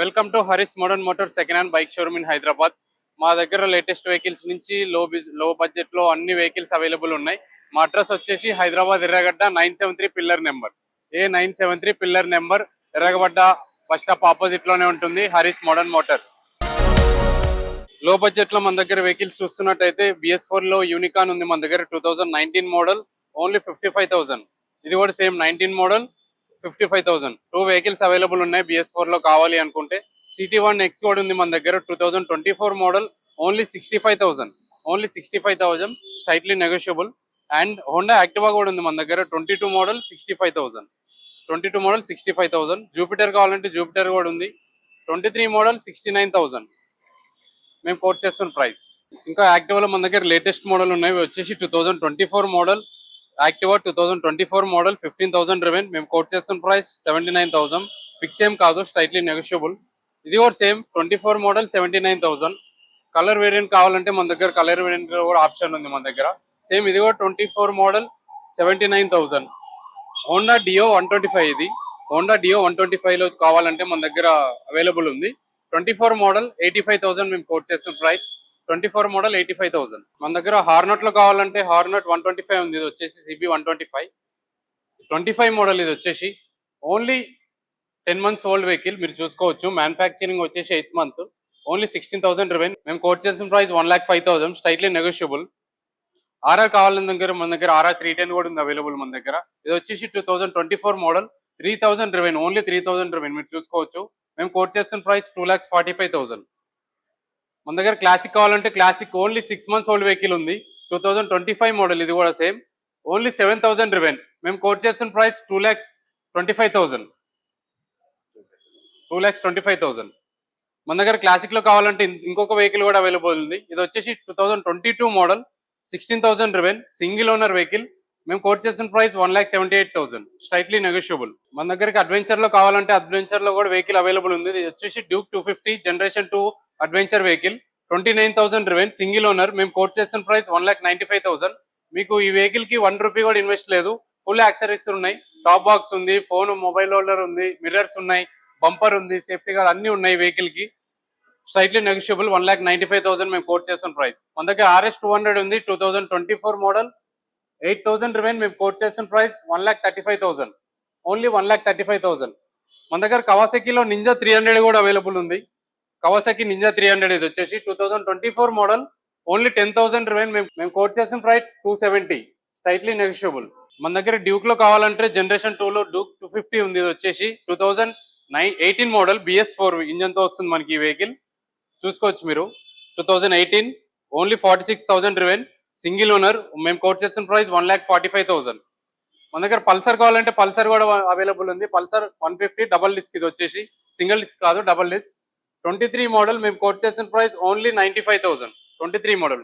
Welcome to Haris modern motor second hand bike showroom in Hyderabad. మా దగ్గర latest vehicles నుంచి లో బడ్జెట్ లో అన్ని వెహికల్స్ అవైలబుల్ ఉన్నాయి. మా అడ్రస్ వచ్చేసి హైదరాబాద్ ఎర్రగడ్డ 973 pillar number A973 pillar number ఎర్రగడ్డ బస్ స్టాప్ ఆపోజిట్ లోనే ఉంటుంది హరీస్ మోడర్న్ మోటార్. లో బడ్జెట్ లో మన దగ్గర వెహికల్స్ చూస్తున్నట్టయితే BS4 లో యూనికాన్ ఉంది మన దగ్గర 2019 మోడల్ ఓన్లీ 55,000. ఇది కూడా సేమ్ 19 మోడల్ 55,000. 2 వెహికల్స్ అవైలబుల్ ఉన్నాయి BS4 లో కావాలి అనుకుంటే. CT1 X కూడా ఉంది మన దగ్గర 2024 model only 65,000 slightly negotiable. And Honda Activa కూడా ఉంది మన దగ్గర 22 మోడల్ 65,000. జూపిటర్ కావాలంటే జూపిటర్ కూడా ఉంది 23 మోడల్ 69,000 మేము కోట్ చేస్తున్న ప్రైస్. ఇంకా యాక్టివాలో మన దగ్గర లేటెస్ట్ మోడల్ ఉన్నాయి వచ్చేసి 2024 మోడల్ యాక్టివా 2024 మోడల్ 15,000 రెవెన్ మేము కోట్ చేస్తున్న ప్రైస్ 79,000. ఫిక్స్ ఏం కాదు, స్లైట్లీ నెగోషియబుల్. ఇది కూడా సేమ్ 24 మోడల్ 79,000. కలర్ వేరియంట్ కావాలంటే మన దగ్గర కలర్ వేరియంట్ కూడా ఆప్షన్ ఉంది మన దగ్గర. సేమ్ ఇది కూడా 24 మోడల్ 79,000. హోండా డియో 125. ఇది హోండా డియో 125 లో కావాలంటే మన దగ్గర అవైలబుల్ ఉంది. 24 మోడల్ 85,000 మేము కోట్ చేస్తున్న ప్రైస్. 24 మోడల్ 85,000. మన దగ్గర హార్నట్ లో కావాలంటే హార్నట్ 125 ఉంది. ఇది వచ్చేసి CB 125 25 మోడల్. ఇది వచ్చేసి ఓన్లీ 10 months ఓల్డ్ వెహికల్ మీరు చూసుకోవచ్చు. మ్యానుఫ్యాక్చరింగ్ వచ్చేసి 8 month ఓన్లీ 16,000 రెవెన్ మేము కోట్ చేసిన ప్రైస్ 1,05,000 స్లైట్లీ నెగోషియబుల్. RR కావాలని దగ్గర మన దగ్గర RR 310 కూడా ఉంది అవైలబుల్ మన దగ్గర. ఇది వచ్చేసి 2024 మోడల్ 3,000 రెవెన్ ఓన్లీ 3,000 రెవెన్ మీరు చూసుకోవచ్చు. మేము కోట్ చేస్తున్న ప్రైస్ 2,45,000. మన దగ్గర క్లాసిక్ కావాలంటే classic only 6 months old vehicle ఉంది 2025 మోడల్. ఇది కూడా సేమ్ ఓన్లీ 7,000 రెవెన్ మేము కోట్ చేస్తున్న ప్రైస్ 2,25,000. మన దగ్గర క్లాసిక్ లో కావాలంటే ఇంకొక వెహికల్ కూడా అవైలబుల్ ఉంది. ఇది వచ్చేసి 2022 మోడల్ 16,000 రెవెన్ సింగిల్ ఓనర్ వెహికల్ మేము కోట్ చేసిన ప్రైస్ 1,78,000 స్లైట్లీ నెగోషియబుల్. మన దగ్గరికి అడ్వెంచర్ లో కావాలంటే అడ్వెంచర్ లో కూడా వెహికల్ అవైలబుల్ ఉంది. ఇది వచ్చేసి డ్యూక్ 250 జనరేషన్ 2 అడ్వెంచర్ వెహికల్ 29,000 రెవెన్ సింగిల్ ఓనర్ మేము కోట్ చేసిన ప్రైస్ 1,95,000. మీకు ఈ వెహికల్ కి 1 రూపీ కూడా ఇన్వెస్ట్ లేదు. ఫుల్ యాక్సెసరీస్ ఉన్నాయి. టాప్ బాక్స్ ఉంది, ఫోన్ మొబైల్ హోల్డర్ ఉంది, మిర్రర్స్ ఉన్నాయి, బంపర్ ఉంది, సేఫ్టీ గార్డ్ అన్ని ఉన్నాయి వెహికల్ కి. స్లైట్లీ నెగోషియబుల్ 1,95,000 మేము కోట్ చేస్తున్న ప్రైస్. మన దగ్గర RS 200 ఉంది 2024 మోడల్ 8,000 రెవెన్ మేము కోట్ చేస్తున్న ప్రైస్ 1,35,000 ఓన్లీ 1,35,000. మన దగ్గర కవాసాకిలో నింజా 300 కూడా అవైలబుల్ ఉంది. కవాసాకి నింజా 300 ఇది వచ్చేసి 2024 మోడల్ ఓన్లీ 10,000 రెవెన్ మేము కోట్ చేసిన ప్రైస్ 270 స్లైట్లీ నెగోషియబుల్. మన దగ్గర డ్యూక్ లో కావాలంటే జనరేషన్ 2 లో డ్యూక్ 250 ఉంది. ఇది వచ్చేసి 2018 మోడల్ BS4 ఇంజన్ తో వస్తుంది మనకి ఈ వెహికల్ చూసుకోవచ్చు మీరు. 2018 ఓన్లీ 46,000 రెవెన్ సింగిల్ ఓనర్ మేము కోట్ చేసిన ప్రైస్ 1,45,000. మన దగ్గర పల్సర్ కావాలంటే పల్సర్ కూడా అవైలబుల్ ఉంది. Pulsar 150 double disc. ఇది వచ్చేసి సింగిల్ డిస్క్ కాదు డబల్ డిస్క్ 23 మోడల్ మేము కోట్ చేసిన price only 95,000. 23 model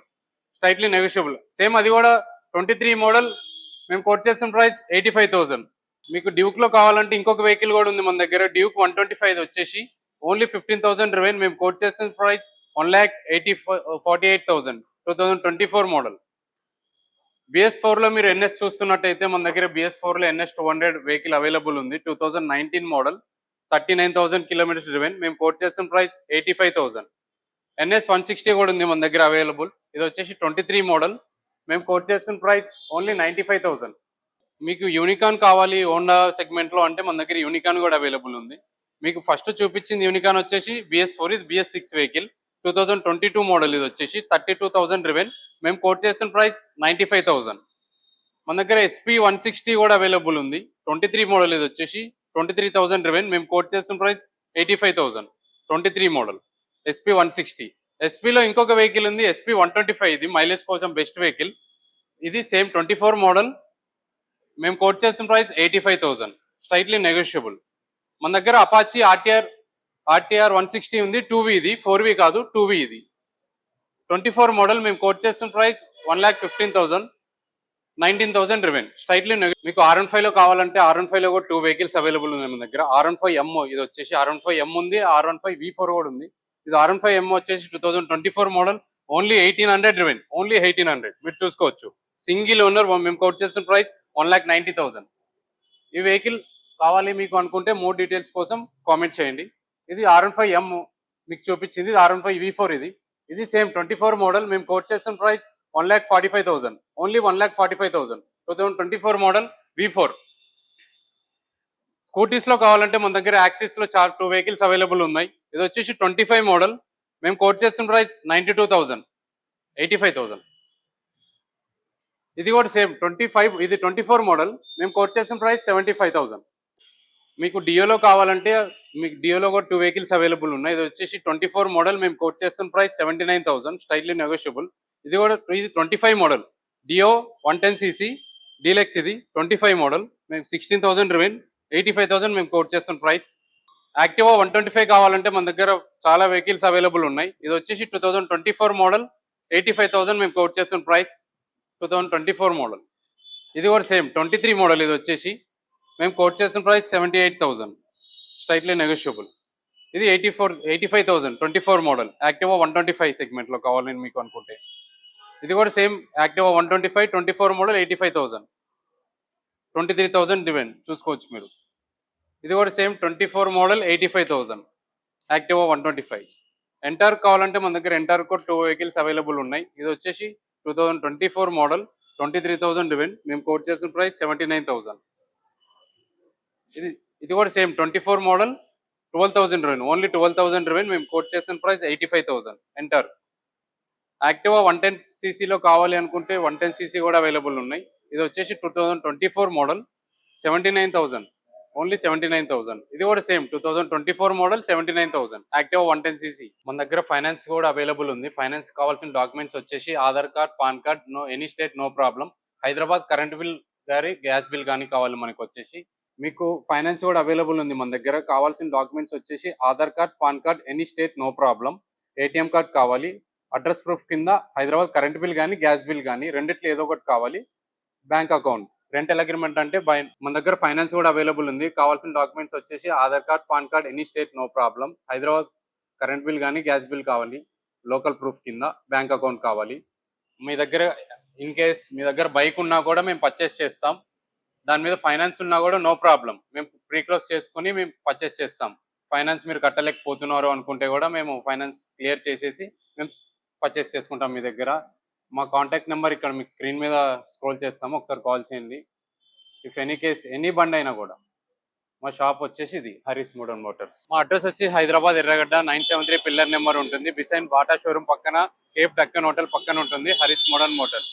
slightly negotiable. Same అది కూడా 23 మోడల్ మేము కోట్ చేసిన ప్రైస్ 85,000. మీకు డ్యూక్ లో కావాలంటే ఇంకొక వెహికల్ కూడా ఉంది మన దగ్గర డ్యూక్ 125 వచ్చేసి ఓన్లీ 15,000 రెవెన్ మేము కోట్ చేసిన ప్రైస్ 1,48,000 2024 మోడల్. BS4 లో మీరు NS చూస్తున్నట్టయితే మన దగ్గర BS4 లో NS 200 వెహికల్ అవైలబుల్ ఉంది 2019 మోడల్ 39,000 కిలోమీటర్స్ రెవెన్ మేము కోట్ చేసిన ప్రైస్ 85,000. NS 160 కూడా ఉంది మన దగ్గర అవైలబుల్. ఇది వచ్చేసి 23 మోడల్ మేము కోట్ చేసిన ప్రైస్ ఓన్లీ 95,000. మీకు యూనికాన్ కావాలి హోండా సెగ్మెంట్ లో అంటే మన దగ్గర యూనికాన్ కూడా అవైలబుల్ ఉంది. మీకు ఫస్ట్ చూపించింది యూనికాన్ వచ్చేసి BS4 ఇది BS6 వెహికల్ 2022 మోడల్. ఇది వచ్చేసి 32,000 రెవెన్ మేము కోట్ చేసిన ప్రైస్ 95,000. మన దగ్గర SP 160 కూడా అవైలబుల్ ఉంది 23 మోడల్. ఇది వచ్చేసి 23,000 రెవెన్ మేము కోట్ చేసిన ప్రైస్ 85,000 23 మోడల్ SP 160. SP లో ఇంకొక వెహికల్ ఉంది SP 125. ఇది మైలేజ్ కోసం బెస్ట్ వెహికల్. ఇది సేమ్ 24 మోడల్ మేము కోట్ చేసిన ప్రైస్ 85,000 స్లైట్లీ నెగోషియబుల్. మన దగ్గర అపాచీ RTR 160 ఉంది 2V. ఇది 4V కాదు 2V. ఇది 24 మోడల్ మేము కోట్ చేసిన ప్రైస్ 1,15,000 19,000 రెవెన్ స్లైట్లీ. మీకు R15 లో కావాలంటే R15 లో కూడా 2 వెహికల్స్ అవైలబుల్ ఉన్నాయి మన దగ్గర. R15M ఇది వచ్చేసి R15M ఉంది, R15 V4 కూడా ఉంది. ఇది R15M వచ్చేసి 2024 మోడల్ ఓన్లీ 1,800 రెవెన్ ఓన్లీ 1,800 మీరు చూసుకోవచ్చు. సింగిల్ ఓనర్ మేము కోట్ చేసిన ప్రైస్ 1,90,000. ఈ వెహికల్ కావాలి మీకు అనుకుంటే మోర్ డీటెయిల్స్ కోసం కామెంట్ చేయండి. ఇది R15M మీకు చూపించింది, ఇది R15V4 ఇది సేమ్ 24 మోడల్. మేము కోట్ చేసిన ప్రైస్ 1,45,000, ఓన్లీ 1,45,000. 2024 model V4. స్కూటీస్లో కావాలంటే మన దగ్గర యాక్సిస్లో చాలా 2 వెహికల్స్ అవైలబుల్ ఉన్నాయి. ఇది వచ్చేసి 25 మోడల్. మేము కోట్ చేసిన ప్రైస్ 92,000, 85,000. ఇది కూడా సేమ్ 25, ఇది 24 మోడల్. మేము కోట్ చేసిన ప్రైస్ 75,000. మీకు డియోలో కావాలంటే మీకు డియోలో కూడా 2 వెహికల్స్ అవైలబుల్ ఉన్నాయి. ఇది వచ్చేసి 24 మోడల్. మేము కోట్ చేస్తున్న ప్రైస్ 79,000, స్టైట్లీ నెగోషియబుల్. ఇది 25 మోడల్ డియో 110cc డీలక్స్. ఇది 25 మోడల్. మేము 16,000 రిమైన్, 85,000 మేము కోట్ చేస్తున్న ప్రైస్. యాక్టివా 125 కావాలంటే మన దగ్గర చాలా వెహికల్స్ అవైలబుల్ ఉన్నాయి. ఇది వచ్చేసి 2024 మోడల్, 85,000 మేము కోట్ చేస్తున్న ప్రైస్. 2024 మోడల్. ఇది కూడా సేమ్ 23 మోడల్. ఇది వచ్చేసి మేము కోట్ చేసిన ప్రైస్ 78,000, స్ట్రైట్లీ నెగోషియబుల్. ఇది 85,000 24 మోడల్. యాక్టివా 125 సెగ్మెంట్లో కావాలని మీకు అనుకుంటే ఇది కూడా సేమ్ యాక్టివా 125 24 మోడల్ 85,000, 23,000 డివెండ్ చూసుకోవచ్చు మీరు. ఇది కూడా సేమ్ 24 మోడల్ 85,000, యాక్టివా 125. ఎంటార్ కావాలంటే మన దగ్గర ఎంటార్ కూడా 2 వెహికల్స్ అవైలబుల్ ఉన్నాయి. ఇది వచ్చేసి 2024 మోడల్ 23,000 డివెండ్. మేము కోట్ చేసిన ప్రైస్ 79,000. ఇది కూడా సేమ్ 24 మోడల్ 12,000 రెవెన్, ఓన్లీ 12,000 రెవెన్. మేము కోట్ చేసిన ప్రైస్ 85,000 ఎంటర్. యాక్టివా 110cc కావాలి అనుకుంటే 110cc కూడా అవైలబుల్ ఉన్నాయి. ఇది వచ్చేసి 2024 మోడల్ 79,000, ఓన్లీ 79,000. ఇది కూడా సేమ్ 2024 మోడల్ 79,000, యాక్టివా 110cc. మన దగ్గర ఫైనాన్స్ కూడా అవైలబుల్ ఉంది. ఫైనాన్స్ కావాల్సిన డాక్యుమెంట్స్ వచ్చేసి Aadhaar card, PAN card, no any state no problem. Hyderabad current bill కానీ గ్యాస్ బిల్ కానీ కావాలి మనకు వచ్చేసి. మీకు ఫైనాన్స్ కూడా అవైలబుల్ ఉంది మన దగ్గర. కావాల్సిన డాక్యుమెంట్స్ వచ్చేసి Aadhaar card, PAN card, any state no problem. ATM card కావాలి. అడ్రస్ ప్రూఫ్ కింద హైదరాబాద్ కరెంట్ బిల్ కానీ గ్యాస్ బిల్ కానీ రెండిట్లో ఏదో ఒకటి కావాలి. బ్యాంక్ అకౌంట్, రెంటల్ అగ్రిమెంట్ అంటే మన దగ్గర ఫైనాన్స్ కూడా అవైలబుల్ ఉంది. కావాల్సిన డాక్యుమెంట్స్ వచ్చేసి Aadhaar card, PAN card, any state no problem. Hyderabad current bill కానీ గ్యాస్ బిల్ కావాలి. లోకల్ ప్రూఫ్ కింద బ్యాంక్ అకౌంట్ కావాలి. మీ దగ్గర ఇన్ కేస్ మీ దగ్గర బైక్ ఉన్నా కూడా మేము పర్చేస్ చేస్తాం. దాని మీద ఫైనాన్స్ ఉన్నా కూడా నో ప్రాబ్లం. మేము ప్రీ క్లోజ్ చేసుకుని మేము పర్చేస్ చేస్తాం. ఫైనాన్స్ మీరు కట్టలేకపోతున్నారు అనుకుంటే కూడా మేము ఫైనాన్స్ క్లియర్ చేసేసి మేము పర్చేస్ చేసుకుంటాం మీ దగ్గర. మా కాంటాక్ట్ నెంబర్ ఇక్కడ మీకు స్క్రీన్ మీద స్క్రోల్ చేస్తాము, ఒకసారి కాల్ చేయండి. ఇఫ్ ఎనీ కేస్ ఎనీ బండి అయినా కూడా. మా షాప్ వచ్చేసి ఇది హరీష్ మోడర్న్ మోటార్స్. మా అడ్రస్ వచ్చి హైదరాబాద్ ఎర్రగడ్డ 973 పిల్లర్ నెంబర్ ఉంటుంది. బిసైడ్ బాటా షోరూమ్ పక్కన కేప్ డక్కన్ హోటల్ పక్కన ఉంటుంది Harish modern Motors.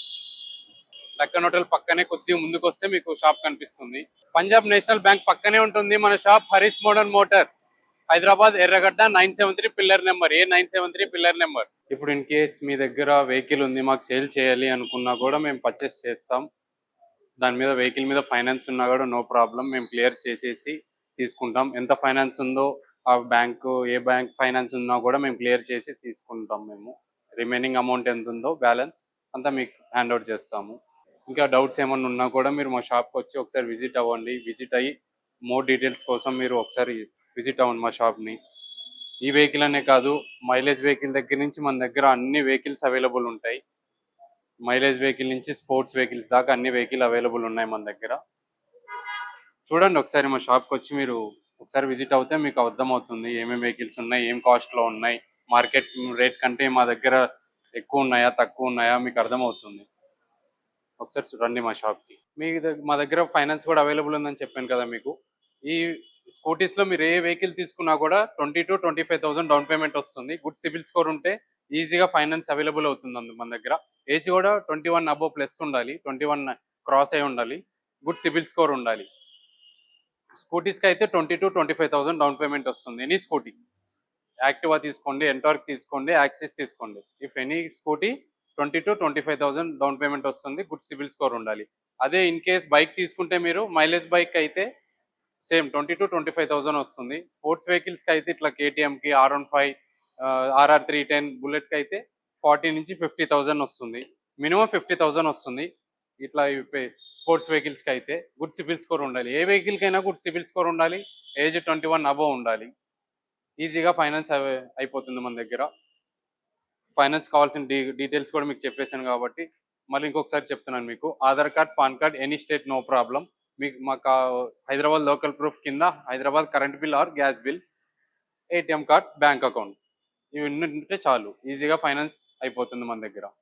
Deccan hotel పక్కనే కొద్దిగా ముందుకు వస్తే మీకు షాప్ కనిపిస్తుంది. పంజాబ్ నేషనల్ బ్యాంక్ పక్కనే ఉంటుంది మన shop Harish modern Motors, Hyderabad ఎర్రగడ్డ 973 pillar number, A973 pillar number. ఇప్పుడు ఇన్ కేస్ మీ దగ్గర వెహికల్ ఉంది, మాకు సేల్ చేయాలి అనుకున్నా కూడా మేము పర్చేస్ చేస్తాం. దాని మీద వెహికల్ మీద ఫైనాన్స్ ఉన్నా కూడా నో ప్రాబ్లం, మేము క్లియర్ చేసేసి తీసుకుంటాం. ఎంత ఫైనాన్స్ ఉందో ఆ బ్యాంకు, ఏ బ్యాంక్ ఫైనాన్స్ ఉన్నా కూడా మేము క్లియర్ చేసి తీసుకుంటాం. మేము రిమైనింగ్ అమౌంట్ ఎంత ఉందో బ్యాలెన్స్ అంతా మీకు హ్యాండ్ అవుట్ చేస్తాము. ఇంకా డౌట్స్ ఏమన్నా ఉన్నా కూడా మీరు మా షాప్కి వచ్చి ఒకసారి విజిట్ అవ్వండి. విజిట్ అయ్యి మోర్ డీటెయిల్స్ కోసం మీరు ఒకసారి విజిట్ అవ్వండి మా షాప్ని. ఈ వెహికల్ అనే కాదు, మైలేజ్ వెహికల్ దగ్గర నుంచి మన దగ్గర అన్ని వెహికల్స్ అవైలబుల్ ఉంటాయి. మైలేజ్ వెహికల్ నుంచి స్పోర్ట్స్ వెహికల్స్ దాకా అన్ని వెహికల్ అవైలబుల్ ఉన్నాయి మన దగ్గర. చూడండి ఒకసారి మా షాప్కి వచ్చి మీరు ఒకసారి విజిట్ అవుతే మీకు అర్థమవుతుంది ఏమేమి వెహికల్స్ ఉన్నాయి, ఏం కాస్ట్లో ఉన్నాయి, మార్కెట్ రేట్ కంటే మా దగ్గర ఎక్కువ ఉన్నాయా తక్కువ ఉన్నాయా మీకు అర్థమవుతుంది. ఒకసారి చూడండి మా షాప్కి. మా దగ్గర ఫైనాన్స్ కూడా అవైలబుల్ ఉందని చెప్పాను కదా మీకు. ఈ స్కూటీస్లో మీరు ఏ వెహికల్ తీసుకున్నా కూడా 20,000 to 25,000 డౌన్ పేమెంట్ వస్తుంది. గుడ్ సిబిల్ స్కోర్ ఉంటే ఈజీగా ఫైనాన్స్ అవైలబుల్ అవుతుంది మన దగ్గర. ఏజ్ కూడా 21 అబోవ్ ప్లస్ ఉండాలి, 21 క్రాస్ అయి ఉండాలి, గుడ్ సిబిల్ స్కోర్ ఉండాలి. స్కూటీస్కి అయితే 20,000 to 25,000 డౌన్ పేమెంట్ వస్తుంది. ఎనీ స్కూటీ, యాక్టివా తీసుకోండి, ఎంటార్క్ తీసుకోండి, యాక్సిస్ తీసుకోండి. If any scooty 20,000 to 25,000 down payment వస్తుంది. గుడ్ సిబిల్ స్కోర్ ఉండాలి. అదే ఇన్ కేస్ బైక్ తీసుకుంటే మీరు మైలేజ్ బైక్ అయితే సేమ్ 20,000 to 25,000 వస్తుంది. స్పోర్ట్స్ వెహికల్స్కి అయితే ఇట్లా కేటీఎంకి, R15, RR310, బుల్లెట్కి అయితే 40,000 నుంచి 50,000 వస్తుంది. మినిమం 50,000 వస్తుంది. ఇట్లా స్పోర్ట్స్ వెహికల్స్కి అయితే గుడ్ సిబిల్ స్కోర్ ఉండాలి. ఏ వెహికల్కైనా గుడ్ సిబిల్ స్కోర్ ఉండాలి, ఏజ్ 21 అబోవ్ ఉండాలి. ఈజీగా ఫైనాన్స్ అయిపోతుంది మన దగ్గర. ఫైనాన్స్ కావాల్సిన డీటెయిల్స్ కూడా మీకు చెప్పేశాను కాబట్టి మళ్ళీ ఇంకొకసారి చెప్తున్నాను మీకు. Aadhaar card, PAN card, any state no problem. మీకు మాకు హైదరాబాద్ లోకల్ ప్రూఫ్ కింద Hyderabad current bill or gas bill ATM card, bank account ఇవి ఉంటే చాలు ఈజీగా ఫైనాన్స్ అయిపోతుంది మన దగ్గర.